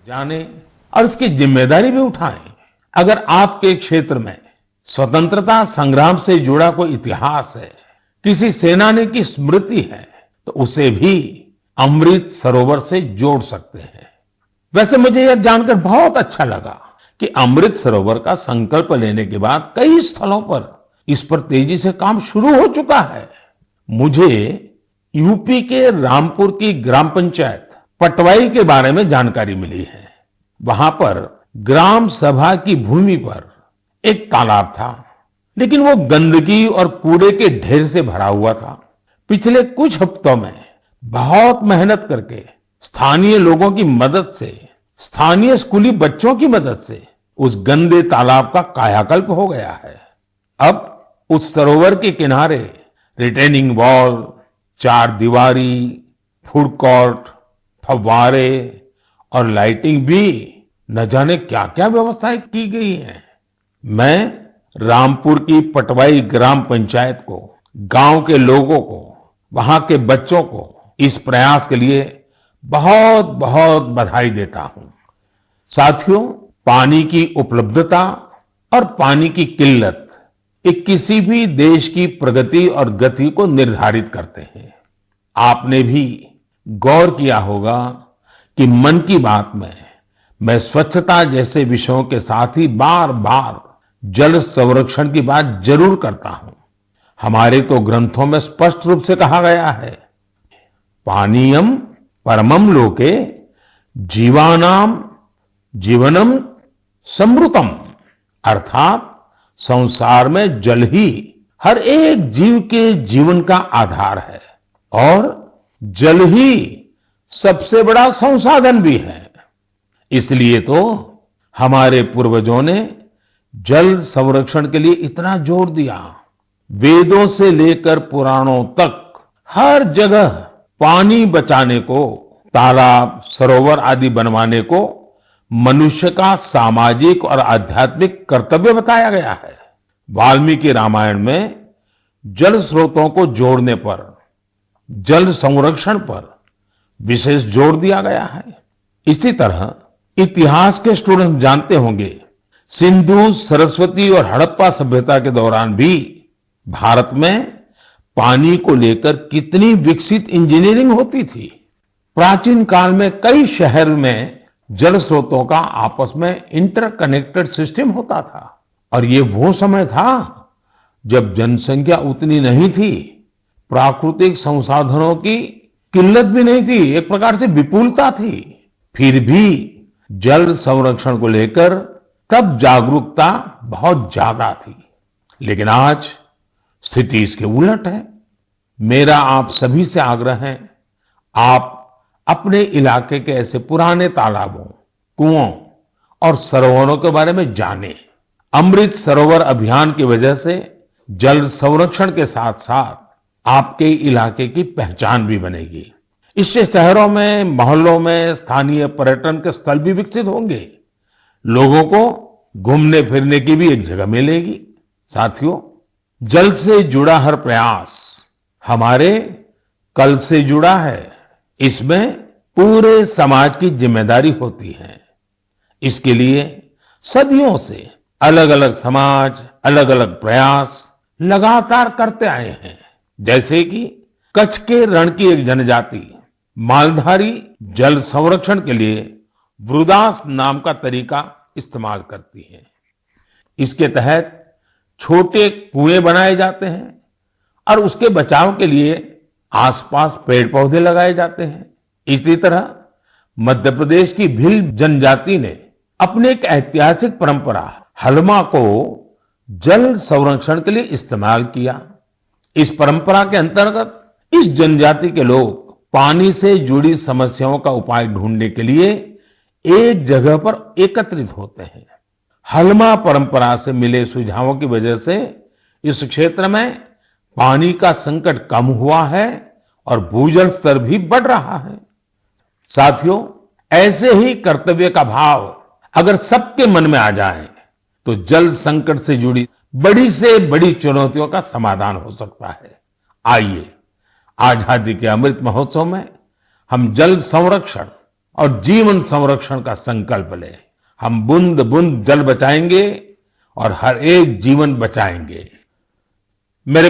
जाने और इसकी जिम्मेदारी भी उठाएं। अगर आपके क्षेत्र में स्वतंत्रता संग्राम से जुड़ा कोई इतिहास है, किसी सेनानी की स्मृति है, तो उसे भी अमृत सरोवर से जोड़ सकते हैं। वैसे मुझे यह जानकर बहुत अच्छा लगा कि अमृत सरोवर का संकल्प लेने के बाद कई स्थलों पर इस पर तेजी से काम शुरू हो चुका है। मुझे यूपी के रामपुर की ग्राम पंचायत पटवाई के बारे में जानकारी मिली है। वहां पर ग्राम सभा की भूमि पर एक तालाब था, लेकिन वो गंदगी और कूड़े के ढेर से भरा हुआ था। पिछले कुछ हफ्तों में बहुत मेहनत करके स्थानीय लोगों की मदद से, स्थानीय स्कूली बच्चों की मदद से उस गंदे तालाब का कायाकल्प हो गया है। अब उस सरोवर के किनारे रिटेनिंग वॉल, चार दीवारी, फूड कोर्ट, फव्वारे और लाइटिंग भी न जाने क्या क्या व्यवस्थाएं की गई हैं। मैं रामपुर की पटवाई ग्राम पंचायत को, गांव के लोगों को, वहां के बच्चों को इस प्रयास के लिए बहुत बहुत बधाई देता हूं। साथियों, पानी की उपलब्धता और पानी की किल्लत ये किसी भी देश की प्रगति और गति को निर्धारित करते हैं। आपने भी गौर किया होगा कि मन की बात में मैं स्वच्छता जैसे विषयों के साथ ही बार बार जल संरक्षण की बात जरूर करता हूं। हमारे तो ग्रंथों में स्पष्ट रूप से कहा गया है, पानीयम परमम लोके जीवानाम जीवनम समृतम, अर्थात संसार में जल ही हर एक जीव के जीवन का आधार है और जल ही सबसे बड़ा संसाधन भी है। इसलिए तो हमारे पूर्वजों ने जल संरक्षण के लिए इतना जोर दिया। वेदों से लेकर पुराणों तक हर जगह पानी बचाने को, तालाब, सरोवर आदि बनवाने को मनुष्य का सामाजिक और आध्यात्मिक कर्तव्य बताया गया है। वाल्मीकि रामायण में जल स्रोतों को जोड़ने पर, जल संरक्षण पर विशेष जोर दिया गया है। इसी तरह इतिहास के स्टूडेंट जानते होंगे, सिंधु, सरस्वती और हड़प्पा सभ्यता के दौरान भी भारत में पानी को लेकर कितनी विकसित इंजीनियरिंग होती थी। प्राचीन काल में कई शहर में जल स्रोतों का आपस में इंटरकनेक्टेड सिस्टम होता था और ये वो समय था जब जनसंख्या उतनी नहीं थी, प्राकृतिक संसाधनों की किल्लत भी नहीं थी, एक प्रकार से विपुलता थी। फिर भी जल संरक्षण को लेकर तब जागरूकता बहुत ज्यादा थी, लेकिन आज स्थिति इसके उलट है। मेरा आप सभी से आग्रह है, आप अपने इलाके के ऐसे पुराने तालाबों, कुओं और सरोवरों के बारे में जानें। अमृत सरोवर अभियान की वजह से जल संरक्षण के साथ साथ आपके इलाके की पहचान भी बनेगी। इससे शहरों में, मोहल्लों में स्थानीय पर्यटन के स्थल भी विकसित होंगे। लोगों को घूमने फिरने की भी एक जगह मिलेगी। साथियों, जल से जुड़ा हर प्रयास हमारे कल से जुड़ा है। इसमें पूरे समाज की जिम्मेदारी होती है। इसके लिए सदियों से अलग अलग समाज, अलग अलग प्रयास लगातार करते आए हैं। जैसे कि कच्छ के रण की एक जनजाति मालधारी जल संरक्षण के लिए वृदास नाम का तरीका इस्तेमाल करती है। इसके तहत छोटे कुएं बनाए जाते हैं और उसके बचाव के लिए आसपास पेड़ पौधे लगाए जाते हैं। इसी तरह मध्य प्रदेश की भील जनजाति ने अपने एक ऐतिहासिक परंपरा हलमा को जल संरक्षण के लिए इस्तेमाल किया। इस परंपरा के अंतर्गत इस जनजाति के लोग पानी से जुड़ी समस्याओं का उपाय ढूंढने के लिए एक जगह पर एकत्रित होते हैं। हलमा परंपरा से मिले सुझावों की वजह से इस क्षेत्र में पानी का संकट कम हुआ है और भूजल स्तर भी बढ़ रहा है। साथियों, ऐसे ही कर्तव्य का भाव अगर सबके मन में आ जाए तो जल संकट से जुड़ी बड़ी से बड़ी चुनौतियों का समाधान हो सकता है। आइए, आजादी के अमृत महोत्सव में हम जल संरक्षण और जीवन संरक्षण का संकल्प लें। हम बूंद बूंद जल बचाएंगे और हर एक जीवन बचाएंगे। मेरे